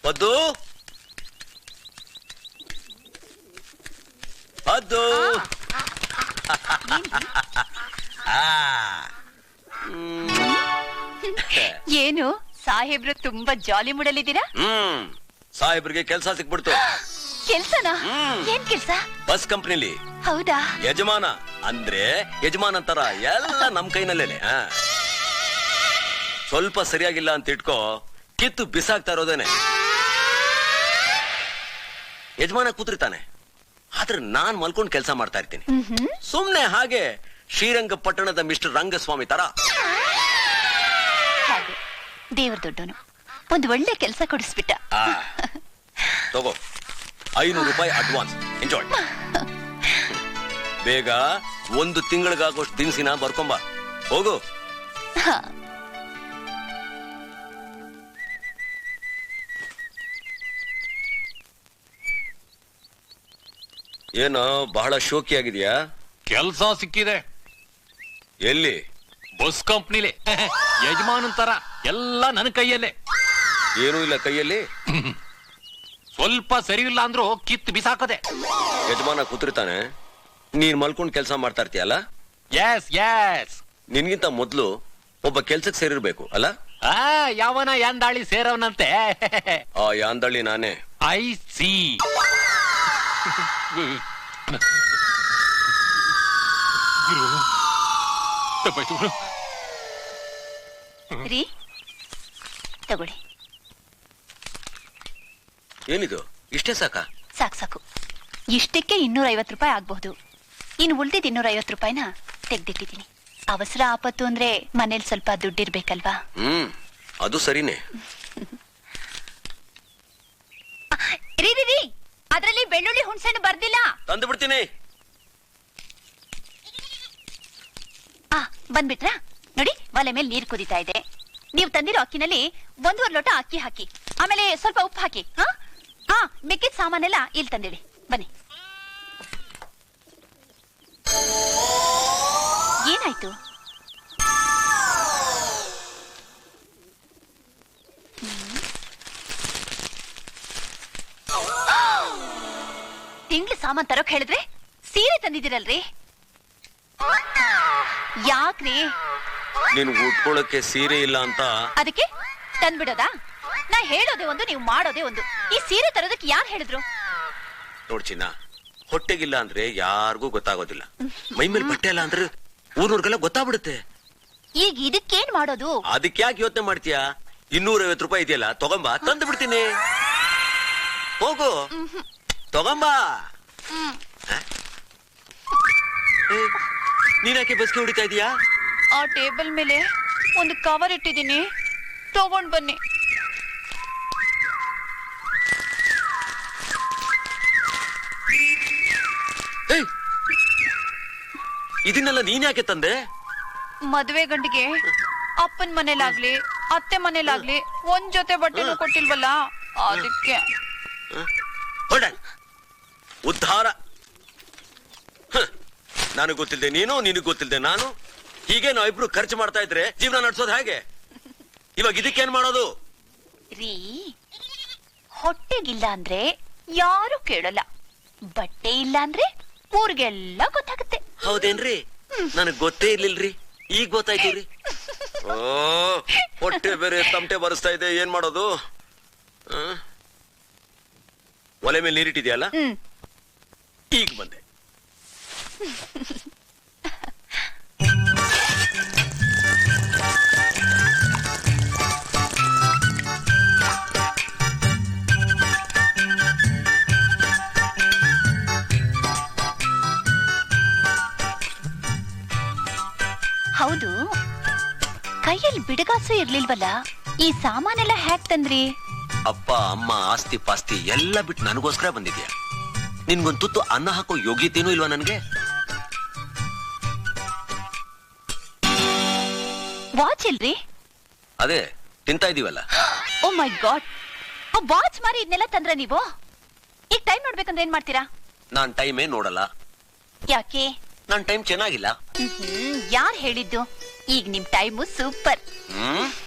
ಪದ್ದು ಪದ್ದು ಏನು ಸಾಹೇಬ್ರು ತುಂಬಾ ಜಾಲಿ ಮೂಡಲಿದ್ದೀರಾ? ಸಾಹೇಬ್ರಿಗೆ ಕೆಲ್ಸ ಸಿಕ್ಬಿಡ್ತು. ಕೆಲ್ಸನಾ? ಏನ್ ಕೆಲ್ಸ? ಬಸ್ ಕಂಪ್ನಿಲಿ. ಹೌದಾ? ಯಜಮಾನ ಅಂದ್ರೆ ಯಜಮಾನ ತರ ಎಲ್ಲ ನಮ್ ಕೈನಲ್ಲೇನೆ. ಸ್ವಲ್ಪ ಸರಿಯಾಗಿಲ್ಲ ಅಂತ ಇಟ್ಕೋ, ಕಿತ್ತು ಬಿಸಾಕ್ತಾ ಇರೋದೇನೆ. ಯಜಮಾನ ಕೂತಿರ್ತಾನೆ, ಆದ್ರೆ ನಾನ್ ಮಲ್ಕೊಂಡ್ ಕೆಲಸ ಮಾಡ್ತಾ ಇರ್ತೀನಿ. ಸುಮ್ನೆ ಹಾಗೆ ಶ್ರೀರಂಗಪಟ್ಟಣದ ಮಿಸ್ಟರ್ ರಂಗಸ್ವಾಮಿ ತರ. ಹಾಗೆ ದೇವ್ರ ದೊಡ್ಡನು ಒಂದು ಒಳ್ಳೆ ಕೆಲಸ ಕೊಡಿಸ್ಬಿಟ್ಟ. ತಗೋ 500 ರೂಪಾಯಿ ಅಡ್ವಾನ್ಸ್. ಎಂಜಾಯ್. ಬೇಗ 1 ತಿಂಗಳಿಗಾಗೋಷ್ಟು ದಿನಸಿನ ಬರ್ಕೊಂಬ. ಹೋಗು. ಏನೋ ಬಹಳ ಶೋಕಿ ಆಗಿದ್ಯಾ? ಕೆಲ್ಸ ಸಿಕ್ಕಿದೆ. ಎಲ್ಲಿ? ಬಸ್ ಕಂಪ್ನಿಲಿ. ಯಜಮಾನನ್ ತರ ಎಲ್ಲ ನನ್ನ ಕೈಯಲ್ಲೇ. ಏನೂ ಇಲ್ಲ ಕೈಯಲ್ಲಿ. ಸ್ವಲ್ಪ ಸರಿ ಇಲ್ಲ ಅಂದ್ರೂ ಕಿತ್ತು ಬಿಸಾಕದೆ. ಯಜಮಾನ ಕೂತಿರ್ತಾನೆ, ನೀನ್ ಮಲ್ಕೊಂಡ್ ಕೆಲಸ ಮಾಡ್ತಾ ಇರ್ತೀಯಲ್ಲ. S S. ನಿನ್ಗಿಂತ ಮೊದ್ಲು ಒಬ್ಬ ಕೆಲ್ಸಕ್ಕೆ ಸೇರಿರ್ಬೇಕು ಅಲ್ಲ? ಯಾವನ ಯಾಂದಾಳಿ ಸೇರವನಂತೆ. ಆ ಯಾಂದಳ್ಳಿ ನಾನೇ. I C. ರೀ ತಗೊಳ್ಳಿ. ಏನಿದು? ಇಷ್ಟೇ ಸಾಕಾ? ಸಾಕು. ಇಷ್ಟಕ್ಕೆ 250 ರೂಪಾಯಿ ಆಗ್ಬಹುದು. ಇನ್ನು ಉಳ್ದಿದ್ 250 ರೂಪಾಯಿನ ತೆಗ್ದಿಟ್ಟಿದ್ದೀನಿ. ಅವಸರ ಆಪತ್ತು ಅಂದ್ರೆ ಮನೇಲಿ ಸ್ವಲ್ಪ ದುಡ್ಡಿರ್ಬೇಕಲ್ವಾ? ಅದು ಸರಿನೇ. ರೀ ಅದ್ರಲ್ಲಿ ಬೆಳ್ಳುಳ್ಳಿ ಹುಣಸೆಹಣ್ಣು ಬರ್ದಿಲ್ಲ. ತಂದು ಬಿಡ್ತೀನಿ. ಬಂದ್ಬಿಟ್ರಾ? ನೋಡಿ, ಒಲೆ ಮೇಲೆ ನೀರು ಕುದೀತಾ ಇದೆ. ನೀವು ತಂದಿರೋ ಅಕ್ಕಿನಲ್ಲಿ 1.5 ಲೋಟ ಅಕ್ಕಿ ಹಾಕಿ, ಆಮೇಲೆ ಸ್ವಲ್ಪ ಉಪ್ಪು ಹಾಕಿ. ಮಿಕ್ಕಿದ ಸಾಮಾನೆಲ್ಲ ಇಲ್ಲಿ ತಂದಿಡಿ. ಬನ್ನಿ. ಏನಾಯ್ತು? ತಿಂಗ್ಳು ಸಾಮಾನ್ ತರೋಕ್ ಹೇಳಿದ್ರೆ ಸೀರೆ ತಂದಿದ್ದೀರಲ್ರಿ? ಯಾಕ್ರಿ? ನೀನು ಉಟ್ಕೊಳ್ಳಕ್ಕೆ ಸೀರೆ ಇಲ್ಲ ಅಂತ ಅದಕ್ಕೆ ತಂದ್ಬಿಡೋದಾ? ನಾ ಹೇಳೋದೇ ಒಂದು, ನೀವು ಮಾಡೋದೇ ಒಂದು. ಈ ಸೀರೆ ತರೋದಕ್ಕೆ ಯಾರು ಹೇಳಿದ್ರು? ನೋಡ್ಚಿನ್ನ, ಹೊಟ್ಟೆಗಿಲ್ಲ ಅಂದ್ರೆ ಯಾರಿಗೂ ಗೊತ್ತಾಗೋದಿಲ್ಲ. ಮೈ ಮೇಲೆ ಬಟ್ಟೆ ಇಲ್ಲ ಅಂದ್ರೆ ಊರ್ನವ್ರಿಗೆಲ್ಲ ಗೊತ್ತಾಗ್ಬಿಡುತ್ತೆ. ಈಗ ಇದಕ್ಕೇನ್ ಮಾಡೋದು? ಅದಕ್ಕೆ ಯಾಕೆ ಯೋಚನೆ ಮಾಡ್ತೀಯಾ? 250 ರೂಪಾಯಿ ಇದೆಯಲ್ಲ, ತಗೊಂಬಾ, ತಂದು ಬಿಡ್ತೀನಿ. ಹೋಗು, ತಗೊಂಬಾ. ನೀನ್ಯಾಕೆ ಬಸ್ಗೆ ಹೊಡಿತಾ ಇದೀಯಾ? ಆ ಟೇಬಲ್ ಮೇಲೆ ಒಂದು ಕವರ್ ಇಟ್ಟಿದ್ದೀನಿ, ತಗೊಂಡ್ ಬನ್ನಿ. ಇದನ್ನೆಲ್ಲ ನೀನ್ ಯಾಕೆ ತಂದೆ? ಮದುವೆ ಗಂಡಿಗೆ ಅಪ್ಪನ ಮನೇಲಾಗ್ಲಿ ಅತ್ತೆ ಮನೇಲಾಗ್ಲಿ ಒಂದ್ ಜೊತೆ ಬಟ್ಟೆನೂ ಕೊಟ್ಟಿಲ್ವಲ್ಲ, ಅದಕ್ಕೆ. ಉದ್ಧಾರ. ನನಗ್ ಗೊತ್ತಿಲ್ದೆ ನೀನು, ನಿನಗ್ ಗೊತ್ತಿಲ್ದೆ ನಾನು, ಹೀಗೆ ನಾವು ಇಬ್ರು ಖರ್ಚು ಮಾಡ್ತಾ ಇದ್ರೆ ಜೀವನ ನಡ್ಸೋದು ಹೇಗೆ? ಇವಾಗ ಇದಕ್ಕೇನ್ ಮಾಡೋದು? ರೀ, ಹೊಟ್ಟೆಗಿಲ್ಲ ಅಂದ್ರೆ ಯಾರು ಕೇಳಲ್ಲ, ಬಟ್ಟೆ ಇಲ್ಲ ಅಂದ್ರೆ ಊರಿಗೆಲ್ಲ ಗೊತ್ತಾಗುತ್ತೆ. ಹೌದೇನ್ರಿ? ನನಗ್ ಗೊತ್ತೇ ಇರ್ಲಿಲ್ರಿ, ಈಗ ಗೊತ್ತಾಯ್ತೀರಿ. ಹೊಟ್ಟೆ ಬೇರೆ ತಮಟೆ ಬರೆಸ್ತಾ ಇದೆ, ಏನ್ ಮಾಡೋದು? ಒಲೆ ಮೇಲೆ ನೀರಿಟ್ಟಿದ್ಯಲ್ಲ, ಈಗ ಬಂದೆ. ಹೌದು, ಕೈಯಲ್ಲಿ ಬಿಡಗಾಸು ಇರ್ಲಿಲ್ವಲ್ಲ, ಈ ಸಾಮಾನೆಲ್ಲ ಹ್ಯಾಕ್ ತಂದ್ರಿ? ಅಪ್ಪ ಅಮ್ಮ ಆಸ್ತಿ ಪಾಸ್ತಿ ಎಲ್ಲ ಬಿಟ್ಟು ನನಗೋಸ್ಕರ ಬಂದಿದ್ಯಾ? ನಿನ್ಗೊಂದ್ ತುತ್ತು ಅನ್ನ ಹಾಕೋ ಯೋಗ್ಯತೆನೂ ಇಲ್ವಾ ನನ್ಗೆ? ವಾಚ್ ಇಲ್ರಿ? ಅದೇ ತಿಂತಾ ಇದೀವಲ್ಲ. ಓ ಮೈ ಗಾಡ್, ಆ ವಾಚ್ ಮಾರಿ ಇದನ್ನೆಲ್ಲ ತಂದ್ರ ನೀವು? ಈಗ ಟೈಮ್ ನೋಡ್ಬೇಕಂದ್ರೆ ಏನ್ ಮಾಡ್ತೀರಾ? ನಾನ್ ಟೈಮೇ ನೋಡಲ್ಲ. ಯಾಕೆ? ನಾನ್ ಟೈಮ್ ಚೆನ್ನಾಗಿಲ್ಲ. ಯಾರ್ ಹೇಳಿದ್ದು? ಈಗ ನಿಮ್ ಟೈಮು ಸೂಪರ್.